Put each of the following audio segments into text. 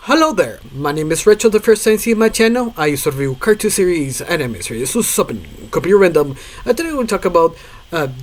Hello there, my name is Rachel. The first time you see my channel, I used to review cartoon series, anime series, so something could be random. Today we're going to talk about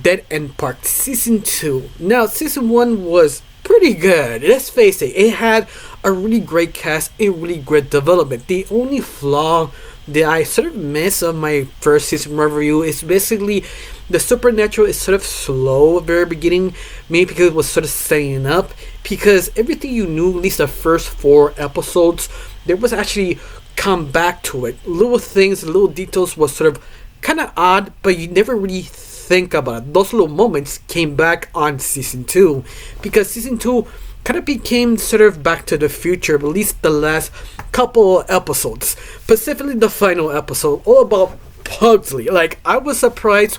Dead End Park Season 2. Now, Season 1 was pretty good, let's face it. It had a really great cast and really great development. The only flaw that I sort of miss of my first season review is basically the supernatural is sort of slow at the very beginning, maybe because it was sort of setting up, because everything you knew, at least the first 4 episodes, there was actually come back to it. Little things, little details was sort of kind of odd, but you never really think about it. Those little moments came back on season 2, because season 2 kind of became sort of Back to the Future, at least the last couple episodes, specifically the final episode, all about Pugsley. Like, I was surprised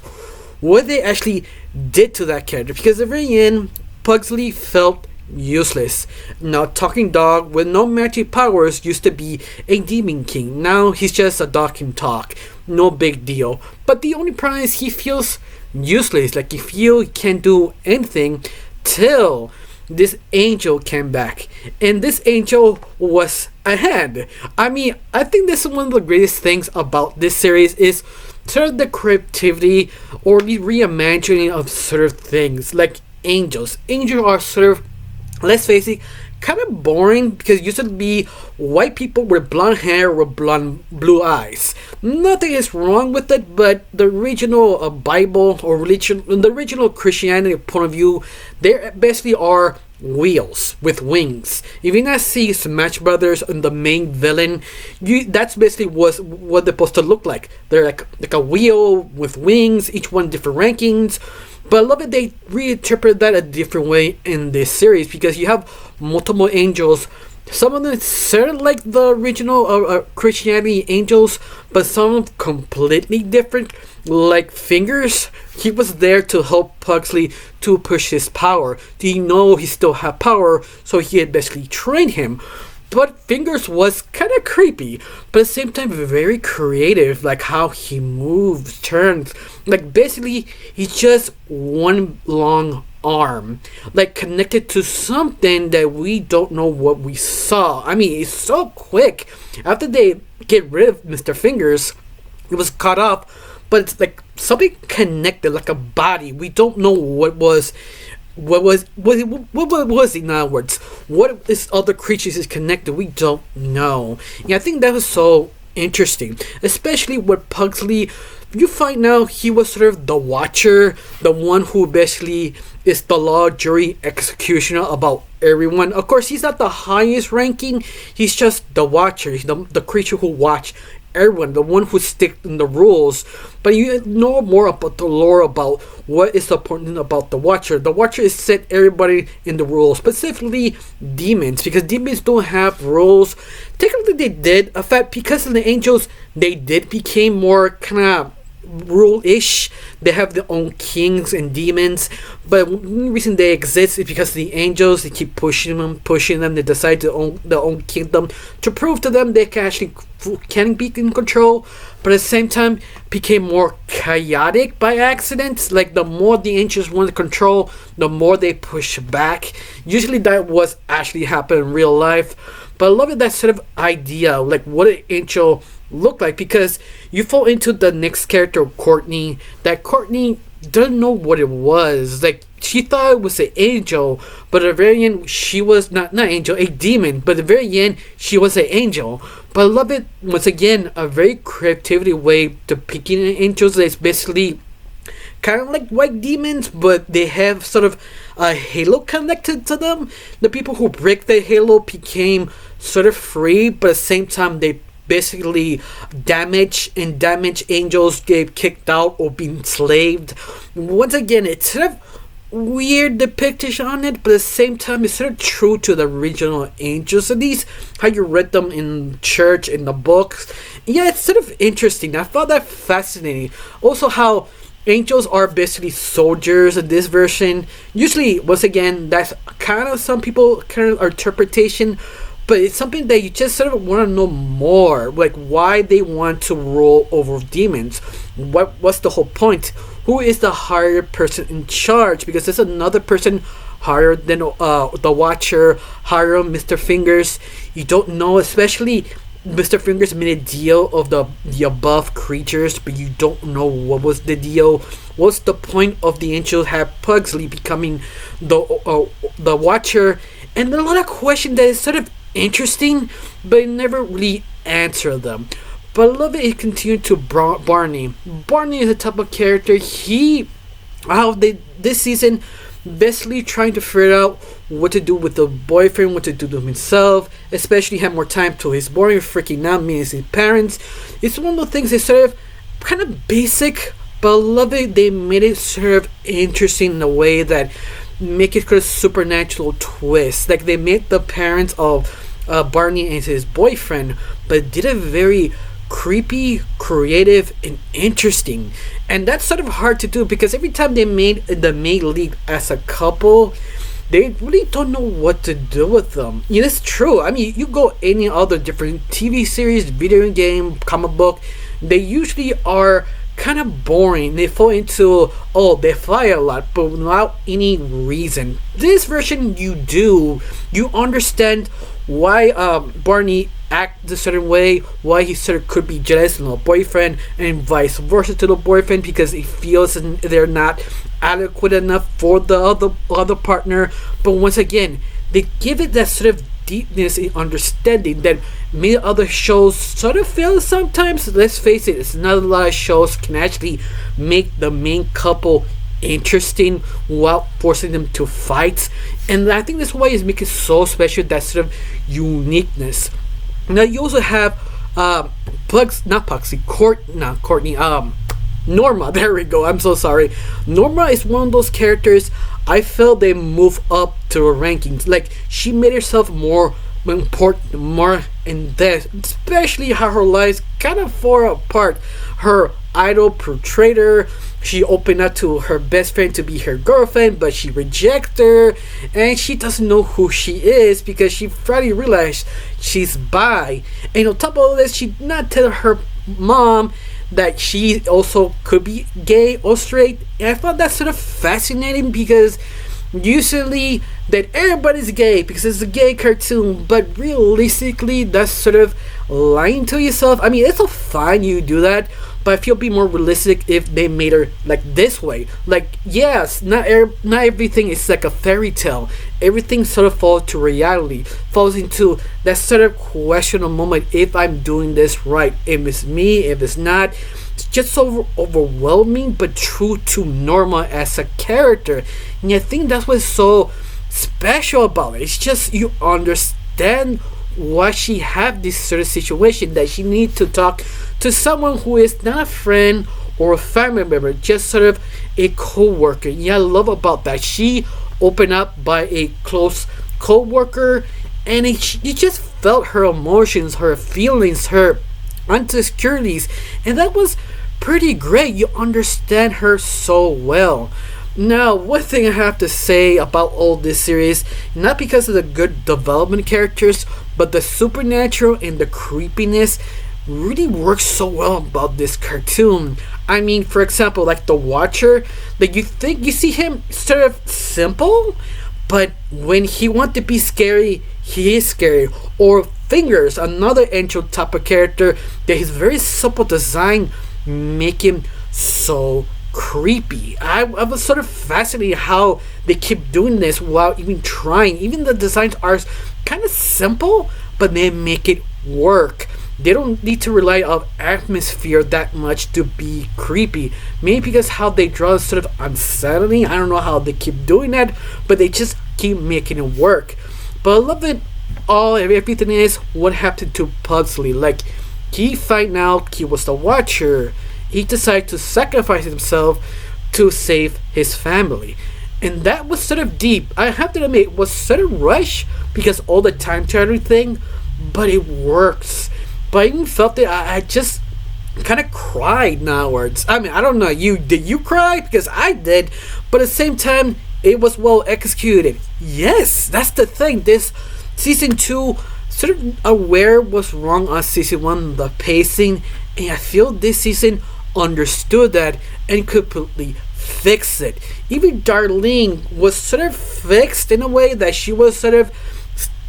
what they actually did to that character, because at the very end, Pugsley felt useless. Now, talking dog with no magic powers used to be a demon king. Now he's just a dog can talk. No big deal. But the only problem is he feels useless. Like, he can't do anything till this angel came back, and this angel was a hand. I mean, I think this is one of the greatest things about this series is sort of the creativity or the reimagining of sort of things like angels. Angels are sort of, let's face it, kind of boring, because it used to be white people with blonde hair with blue eyes. Nothing is wrong with it, but the original Bible or religion, the original Christianity point of view, they basically are wheels with wings. If you not see Smash Brothers and the main villain, that's basically what they're supposed to look like. They're like a wheel with wings, each one different rankings. But I love that they reinterpret that a different way in this series, because you have multiple angels. Some of them sound like the original Christianity angels, but some of them completely different. Like Fingers, he was there to help Pugsley to push his power. He know he still had power, so he had basically trained him. But Fingers was kind of creepy, but at the same time very creative, like how he moves, turns. Like, basically, he's just one long arm, like connected to something that we don't know what we saw. I mean, it's so quick. After they get rid of Mr. Fingers, it was cut off, but it's like something connected, like a body. We don't know what was in other words, what is other creatures is connected, we don't know. Yeah, I think that was so interesting, especially with Pugsley. You find out he was sort of the watcher, the one who basically is the law, jury, executioner about everyone. Of course, he's not the highest ranking, he's just the watcher. He's the creature who watch everyone, the one who stick in the rules. But you know more about the lore, about what is important about the Watcher. The Watcher is set everybody in the rules, specifically demons, because demons don't have rules. Technically they did, in fact, because of the angels, they did became more kind of rule-ish. They have their own kings and demons, but the reason they exist is because the angels, they keep pushing them. They decide to own their own kingdom to prove to them they can be in control, but at the same time became more chaotic by accident. Like, the more the angels want to control, the more they push back. Usually that was actually happen in real life, but I love that sort of idea, like what an angel look like, because you fall into the next character, Courtney. That Courtney doesn't know what it was. Like, she thought it was an angel, but at the very end she was not angel, a demon. But at the very end she was an angel. But I love it, once again, a very creativity way depicting angels. That's basically kind of like white demons, but they have sort of a halo connected to them. The people who break the halo became sort of free, but at the same time they basically damaged angels get kicked out or be enslaved. Once again, it's sort of weird depiction on it, but at the same time it's sort of true to the original angels, at least how you read them in church, in the books. Yeah, it's sort of interesting. I found that fascinating. Also, how angels are basically soldiers in this version. Usually, once again, that's kind of some people kind of interpretation, but it's something that you just sort of want to know more, like why they want to rule over demons. What's the whole point? Who is the higher person in charge? Because there's another person higher than the Watcher, higher Mr. Fingers. You don't know, especially Mr. Fingers made a deal of the above creatures, but you don't know what was the deal. What's the point of the angel have Pugsley becoming the Watcher? And a lot of questions that is sort of interesting, but it never really answer them. But I love it continued to Barney. Barney is a type of character. He, how they this season, basically trying to figure out what to do with the boyfriend, what to do to himself, especially have more time to his boring freaking out means his parents. It's one of the things that sort of kind of basic, but I love it. They made it sort of interesting in a way that make it a supernatural twist. Like they made the parents of Barney and his boyfriend, but did a very creepy, creative, and interesting. And that's sort of hard to do because every time they made the main lead as a couple, they really don't know what to do with them. Yeah, it's true. I mean, you go any other different TV series, video game, comic book, they usually are kind of boring. They fall into, oh, they fly a lot, but without any reason. This version, you understand why Barney act a certain way, why he sort of could be jealous of a boyfriend, and vice versa to the boyfriend because he feels they're not adequate enough for the other partner. But once again, they give it that sort of deepness and understanding that many other shows sort of fail sometimes. Let's face it, it's not a lot of shows can actually make the main couple interesting without forcing them to fight. And I think that's why it's making it so special, that sort of uniqueness. Now you also have Courtney, Norma, there we go, I'm so sorry. Norma is one of those characters I felt they move up to her rankings. Like, she made herself more important, more in depth, especially how her lives kind of fall apart. Her idol portrayed her. She opened up to her best friend to be her girlfriend, but she rejects her, and she doesn't know who she is because she finally realized she's bi. And on top of all this, she did not tell her mom that she also could be gay or straight. And I found that sort of fascinating because usually that everybody's gay because it's a gay cartoon, but realistically that's sort of lying to yourself. I mean, it's so fine you do that, but I feel it'd be more realistic if they made her like this way. Like, yes, not everything is like a fairy tale. Everything sort of falls to reality, falls into that sort of questionable moment, if I'm doing this right, if it's me, if it's not. It's just so overwhelming, but true to Norma as a character. And I think that's what's so special about it. It's just you understand why she have this sort of situation that she needs to talk to someone who is not a friend or a family member, just sort of a co-worker. Yeah, I love about that. She opened up by a close co-worker, and you just felt her emotions, her feelings, her insecurities, and that was pretty great. You understand her so well. Now, one thing I have to say about all this series, not because of the good development characters, but the supernatural and the creepiness really works so well about this cartoon. I mean, for example, like the Watcher, like you see him sort of simple, but when he wants to be scary, he is scary. Or Fingers, another angel type of character that his very simple design make him so creepy. I was sort of fascinated how they keep doing this without even trying. Even the designs are kind of simple, but they make it work. They don't need to rely on atmosphere that much to be creepy. Maybe because how they draw is sort of unsettling. I don't know how they keep doing that, but they just keep making it work. But I love it all. Everything is what happened to Pugsley. Like, he find out he was the Watcher. He decided to sacrifice himself to save his family. And that was sort of deep. I have to admit, it was sort of rushed because all the time traveling thing, but it works. But I even felt that I just kind of cried afterwards. I mean, I don't know, did you cry? Because I did. But at the same time, it was well executed. Yes, that's the thing. This season 2 sort of aware what's wrong on season 1, the pacing. And I feel this season understood that and completely fix it. Even Darlene was sort of fixed in a way that she was sort of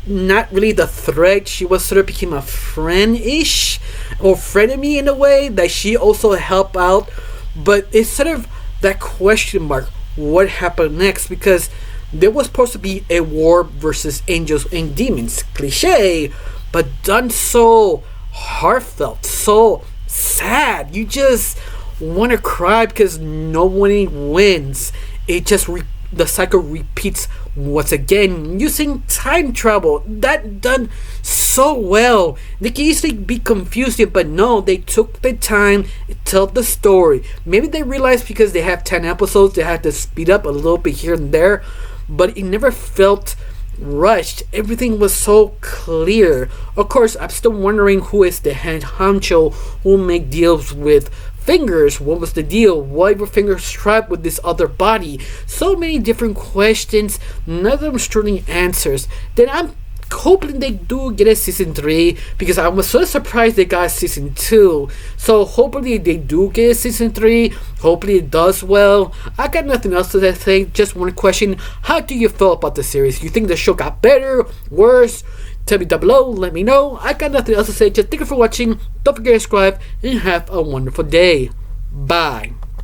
not really the threat. She was sort of became a friend-ish or frenemy in a way that she also helped out. But it's sort of that question mark, what happened next? Because there was supposed to be a war versus angels and demons, cliche, but done so heartfelt, so sad. You just want to cry because no one wins. It just the cycle repeats once again using time travel. That done so well. They can easily be confusing, but no, they took the time to tell the story. Maybe they realized because they have 10 episodes, they had to speed up a little bit here and there, but it never felt rushed. Everything was so clear. Of course, I'm still wondering who is the head honcho who make deals with Fingers. What was the deal? Why were Fingers trapped with this other body? So many different questions, none of them truly answers. Then I'm hoping they do get a season 3 because I was so surprised they got season 2. So hopefully they do get a season 3. Hopefully it does well. I got nothing else to say. Just one question. How do you feel about the series? You think the show got better? Worse? Tell me down below, let me know. I got nothing else to say. Just thank you for watching. Don't forget to subscribe and have a wonderful day. Bye.